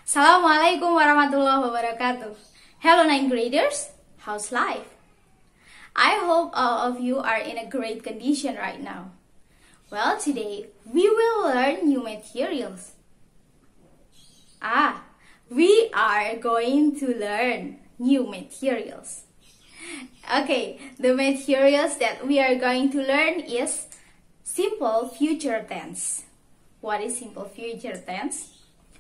Assalamualaikum warahmatullahi wabarakatuh. Hello ninth graders, how's life? I hope all of you are in a great condition right now. Well, today we will learn new materials. We are going to learn new materials. Okay, the materials that we are going to learn is simple future tense. What is simple future tense?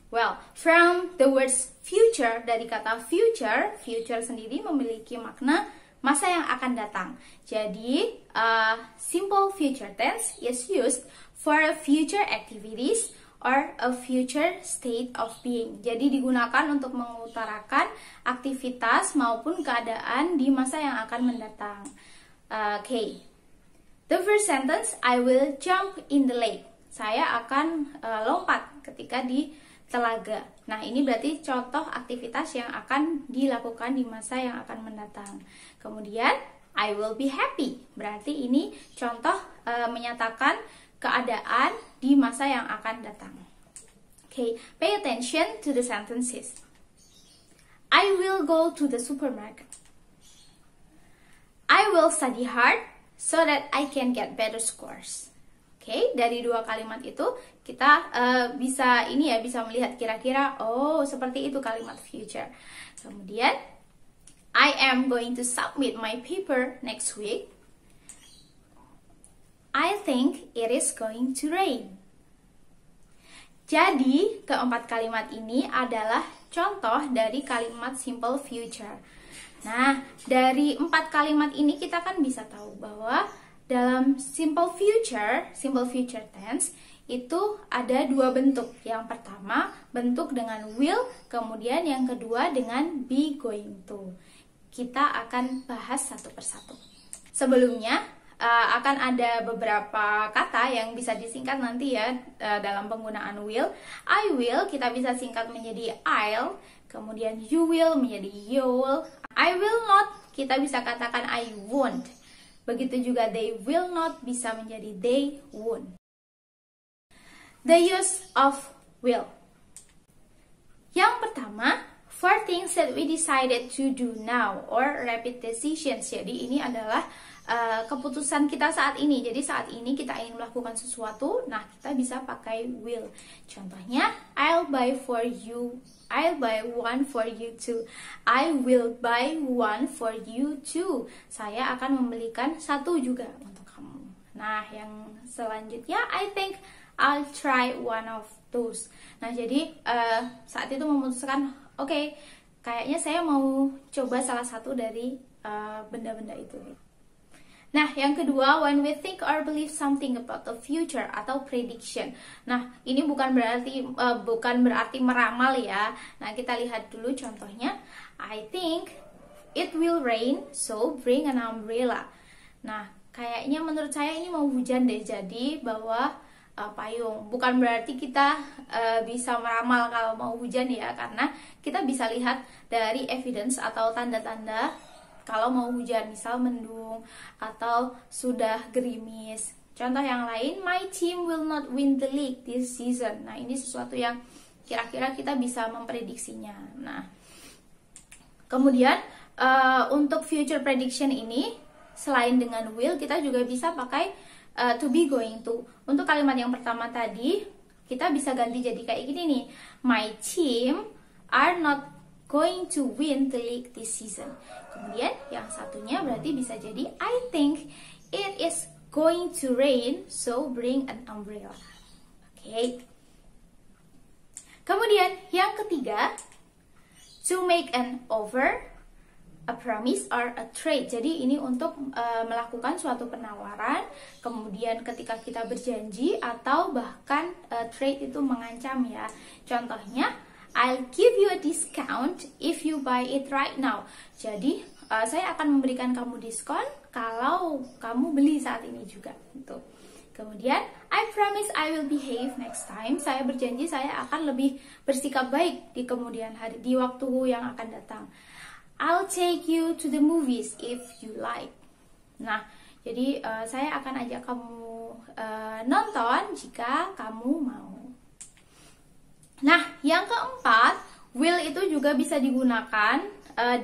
Well, from the words future, dari kata future, future sendiri memiliki makna masa yang akan datang. Jadi, simple future tense is used for future activities or a future state of being. Jadi digunakan untuk mengutarakan aktivitas maupun keadaan di masa yang akan mendatang. Okay. The first sentence, I will jump in the lake. Saya akan lompat ketika di telaga. Nah, ini berarti contoh aktivitas yang akan dilakukan di masa yang akan mendatang. Kemudian, I will be happy. Berarti ini contoh menyatakan keadaan di masa yang akan datang. Okay, pay attention to the sentences. I will go to the supermarket. I will study hard so that I can get better scores. Oke, dari dua kalimat itu kita bisa melihat kira-kira seperti itu kalimat future. Kemudian I am going to submit my paper next week. I think it is going to rain. Jadi, keempat kalimat ini adalah contoh dari kalimat simple future. Nah, dari empat kalimat ini kita kan bisa tahu bahwa dalam simple future tense itu ada dua bentuk. Yang pertama bentuk dengan will, kemudian yang kedua dengan be going to. Kita akan bahas satu persatu. Sebelumnya akan ada beberapa kata yang bisa disingkat nanti ya dalam penggunaan will. I will kita bisa singkat menjadi I'll, kemudian you will menjadi you'll. I will not kita bisa katakan I won't. Begitu juga they will not bisa menjadi they won't. The use of will. Yang pertama, for things that we decided to do now or rapid decisions. Jadi ini adalah keputusan kita saat ini. Jadi saat ini kita ingin melakukan sesuatu, nah kita bisa pakai will. Contohnya, I'll buy for you. I'll buy one for you too. I will buy one for you too. Saya akan membelikan satu juga untuk kamu. Nah, yang selanjutnya, I think I'll try one of those. Nah, jadi saat itu memutuskan, oke, kayaknya saya mau coba salah satu dari benda-benda itu. Nah, yang kedua, when we think or believe something about the future atau prediction. Nah, ini bukan berarti meramal ya. Nah, kita lihat dulu contohnya. I think it will rain, so bring an umbrella. Nah, kayaknya menurut saya ini mau hujan deh, jadi bawa payung. Bukan berarti kita bisa meramal kalau mau hujan ya, karena kita bisa lihat dari evidence atau tanda-tanda kalau mau hujan, misal mendung atau sudah gerimis. Contoh yang lain, my team will not win the league this season. Nah, ini sesuatu yang kira-kira kita bisa memprediksinya. Nah, kemudian untuk future prediction ini, selain dengan will, kita juga bisa pakai to be going to. Untuk kalimat yang pertama tadi, kita bisa ganti jadi kayak gini nih. My team are not going to win the league this season. Kemudian yang satunya berarti bisa jadi I think it is going to rain, so bring an umbrella. Oke. Kemudian yang ketiga, to make an offer, a promise or a trade. Jadi ini untuk melakukan suatu penawaran, kemudian ketika kita berjanji atau bahkan trade itu mengancam ya. Contohnya, I'll give you a discount if you buy it right now. Jadi, saya akan memberikan kamu diskon kalau kamu beli saat ini juga. Gitu. Kemudian, I promise I will behave next time. Saya berjanji saya akan lebih bersikap baik di kemudian hari, di waktu yang akan datang. I'll take you to the movies if you like. Nah, jadi saya akan ajak kamu nonton jika kamu mau. Nah, yang keempat, Will itu juga bisa digunakan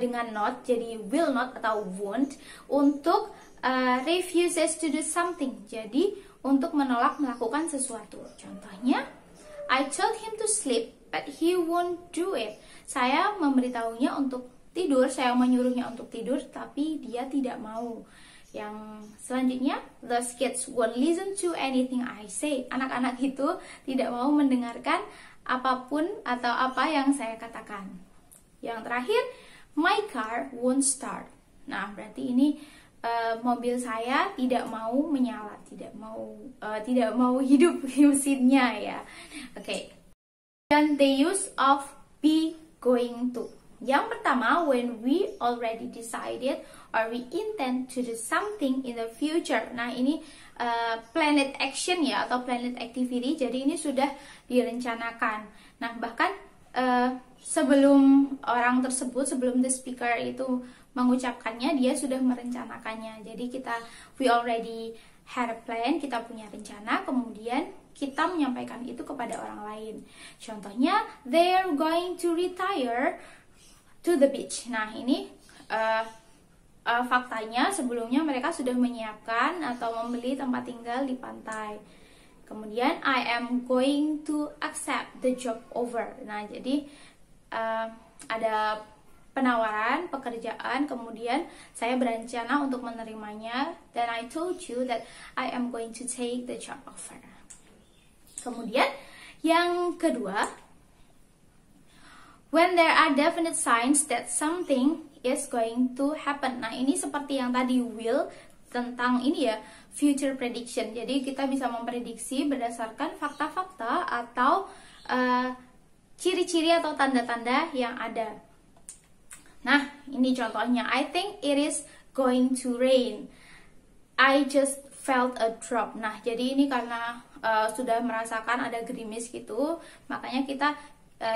dengan not, jadi will not atau won't untuk refuses to do something. Jadi untuk menolak melakukan sesuatu. Contohnya, I told him to sleep, but he won't do it. Saya memberitahunya untuk tidur, saya menyuruhnya untuk tidur, tapi dia tidak mau. Yang selanjutnya, those kids won't listen to anything I say. Anak-anak itu tidak mau mendengarkan apapun atau apa yang saya katakan. Yang terakhir, my car won't start. Nah, berarti ini mobil saya tidak mau menyala, tidak mau hidup mesinnya ya. Oke. Dan the use of be going to. Yang pertama, when we already decided or we intend to do something in the future. Nah, ini planned action ya, atau planned activity. Jadi ini sudah direncanakan. Nah, bahkan sebelum orang tersebut, sebelum the speaker itu mengucapkannya, dia sudah merencanakannya. Jadi we already had a plan, kita punya rencana, kemudian kita menyampaikan itu kepada orang lain. Contohnya, they're going to retire to the beach. Nah, ini faktanya sebelumnya mereka sudah menyiapkan atau membeli tempat tinggal di pantai. Kemudian, I am going to accept the job offer. Nah, jadi ada penawaran pekerjaan, kemudian saya berencana untuk menerimanya, dan I told you that I am going to take the job offer. Kemudian yang kedua, when there are definite signs that something is going to happen. Nah, ini seperti yang tadi will tentang ini ya, future prediction. Jadi kita bisa memprediksi berdasarkan fakta-fakta atau ciri-ciri atau tanda-tanda yang ada. Nah, ini contohnya. I think it is going to rain. I just felt a drop. Nah, jadi ini karena sudah merasakan ada gerimis gitu, makanya kita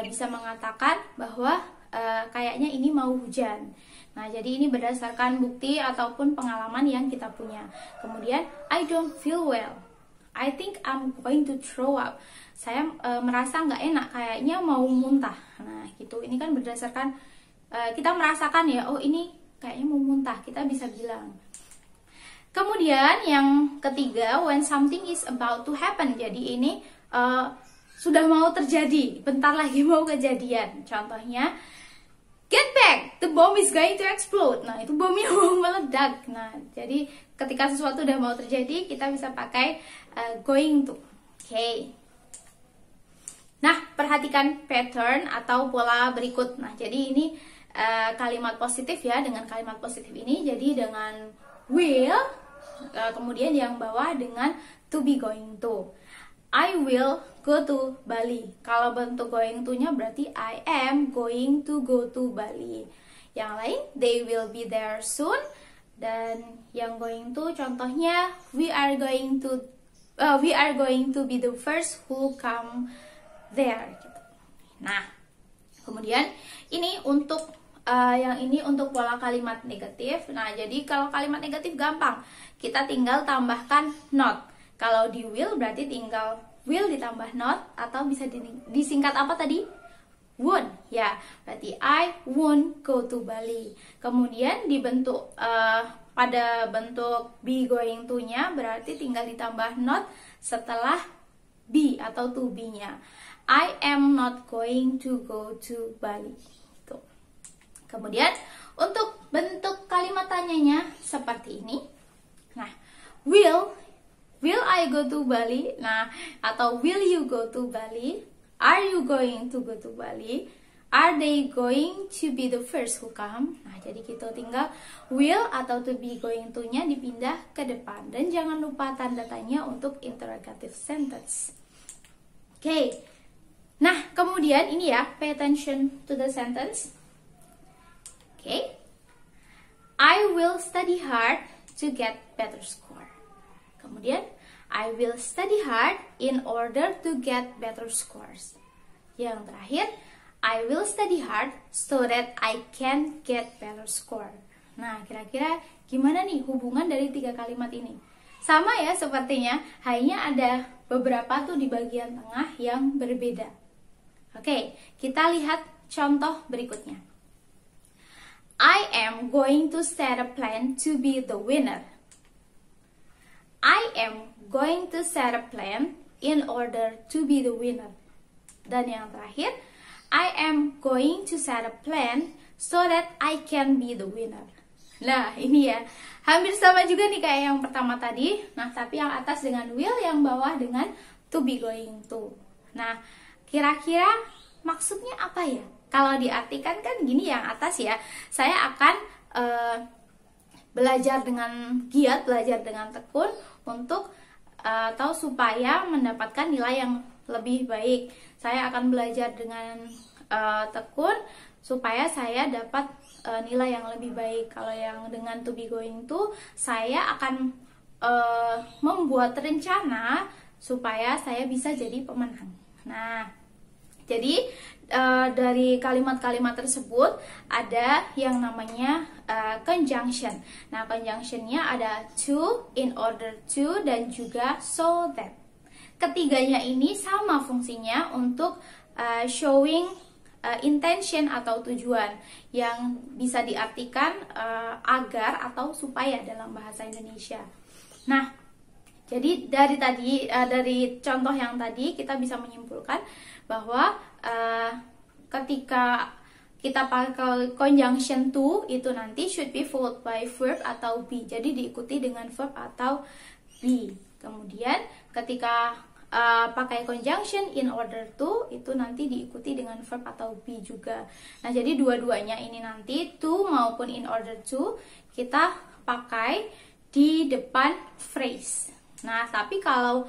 bisa mengatakan bahwa kayaknya ini mau hujan. Nah, jadi ini berdasarkan bukti ataupun pengalaman yang kita punya. Kemudian, I don't feel well. I think I'm going to throw up. Saya merasa nggak enak, kayaknya mau muntah. Nah, gitu. Ini kan berdasarkan kita merasakan ya, oh ini kayaknya mau muntah, kita bisa bilang. Kemudian yang ketiga, when something is about to happen. Jadi ini sudah mau terjadi, bentar lagi mau kejadian. Contohnya, get back, the bomb is going to explode. Nah, itu bomnya mau meledak. Nah, jadi ketika sesuatu udah mau terjadi, kita bisa pakai going to. Oke. Nah, perhatikan pattern atau pola berikut. Nah, jadi ini kalimat positif ya, dengan kalimat positif ini. Jadi dengan will, kemudian yang bawah dengan to be going to. I will go to Bali. Kalau bentuk going to-nya berarti I am going to go to Bali. Yang lain, they will be there soon. Dan yang going to contohnya, we are going to be the first who come there. Nah, kemudian ini untuk yang ini untuk pola kalimat negatif. Nah, jadi kalau kalimat negatif gampang, kita tinggal tambahkan not. Kalau di will berarti tinggal will ditambah not, atau bisa disingkat apa tadi? Won't, ya. Berarti I won't go to Bali. Kemudian dibentuk pada bentuk be going to-nya berarti tinggal ditambah not setelah be atau to be-nya. I am not going to go to Bali. Tuh. Kemudian untuk bentuk kalimat tanyanya seperti ini. Nah, will I go to Bali? Nah, atau will you go to Bali? Are you going to go to Bali? Are they going to be the first who come? Nah, jadi kita tinggal will atau to be going to-nya dipindah ke depan. Dan jangan lupa tanda tanya untuk interrogative sentence. Oke. Nah, kemudian ini ya, pay attention to the sentence. Oke. I will study hard to get better score. Kemudian, I will study hard in order to get better scores. Yang terakhir, I will study hard so that I can get better score. Nah, kira-kira gimana nih hubungan dari 3 kalimat ini? Sama ya sepertinya, hanya ada beberapa tuh di bagian tengah yang berbeda. Oke, kita lihat contoh berikutnya. I am going to set a plan to be the winner. I am going to set a plan in order to be the winner. Dan yang terakhir, I am going to set a plan so that I can be the winner. Nah, ini ya, hampir sama juga nih kayak yang pertama tadi. Nah, tapi yang atas dengan will, yang bawah dengan to be going to. Nah, kira-kira maksudnya apa ya? Kalau diartikan kan gini, yang atas ya, saya akan belajar dengan giat, belajar dengan tekun untuk atau supaya mendapatkan nilai yang lebih baik. Saya akan belajar dengan tekun supaya saya dapat nilai yang lebih baik. Kalau yang dengan to be going to, saya akan membuat rencana supaya saya bisa jadi pemenang. Nah, jadi dari kalimat-kalimat tersebut ada yang namanya conjunction. Nah, conjunctionnya ada to, in order to, dan juga so that. Ketiganya ini sama fungsinya untuk showing intention atau tujuan, yang bisa diartikan agar atau supaya dalam bahasa Indonesia. Nah, jadi dari contoh yang tadi kita bisa menyimpulkan bahwa ketika kita pakai conjunction to, itu nanti should be followed by verb atau be. Jadi diikuti dengan verb atau be. Kemudian ketika pakai conjunction in order to, itu nanti diikuti dengan verb atau be juga. Nah, jadi dua-duanya ini nanti to maupun in order to kita pakai di depan phrase. Nah, tapi kalau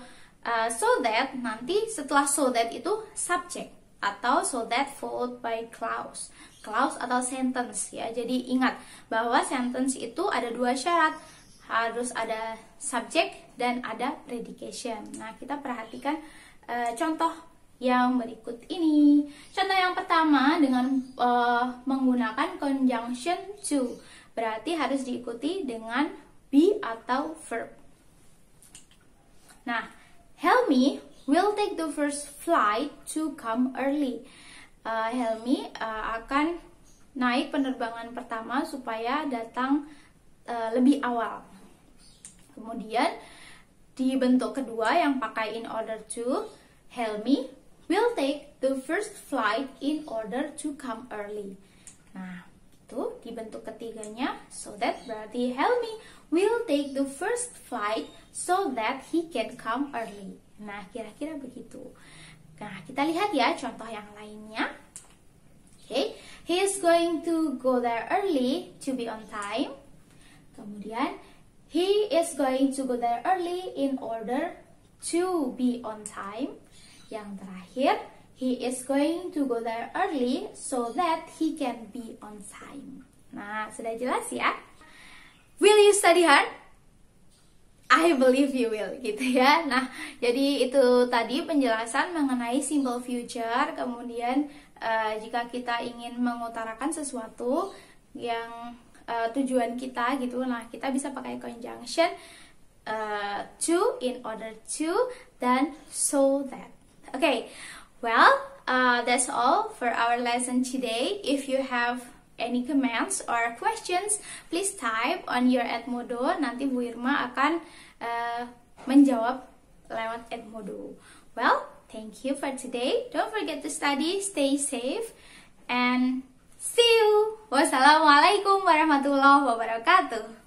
so that, nanti setelah so that itu subject, atau so that followed by clause. Clause atau sentence ya. Jadi ingat bahwa sentence itu ada dua syarat, harus ada subject dan ada predication. Nah, kita perhatikan contoh yang berikut ini. Contoh yang pertama dengan menggunakan conjunction to, berarti harus diikuti dengan be atau verb. Nah, Helmi will take the first flight to come early. Helmi akan naik penerbangan pertama supaya datang lebih awal. Kemudian di bentuk kedua yang pakai in order to, Helmi will take the first flight in order to come early. Nah, itu di bentuk ketiganya so that, berarti Helmi will take the first flight so that he can come early. Nah, kira-kira begitu. Nah, kita lihat ya contoh yang lainnya. Okay, he is going to go there early to be on time. Kemudian he is going to go there early in order to be on time. Yang terakhir, he is going to go there early so that he can be on time. Nah, sudah jelas ya? Will you study hard? I believe you will, gitu ya. Nah, jadi itu tadi penjelasan mengenai simple future. Kemudian jika kita ingin mengutarakan sesuatu yang tujuan kita gitu, nah kita bisa pakai conjunction to, in order to, dan so that. Okay, well, that's all for our lesson today. If you have any comments or questions, please type on your Edmodo. Nanti Bu Irma akan menjawab lewat Edmodo. Well, thank you for today. Don't forget to study, stay safe, and see you. Wassalamualaikum warahmatullahi wabarakatuh.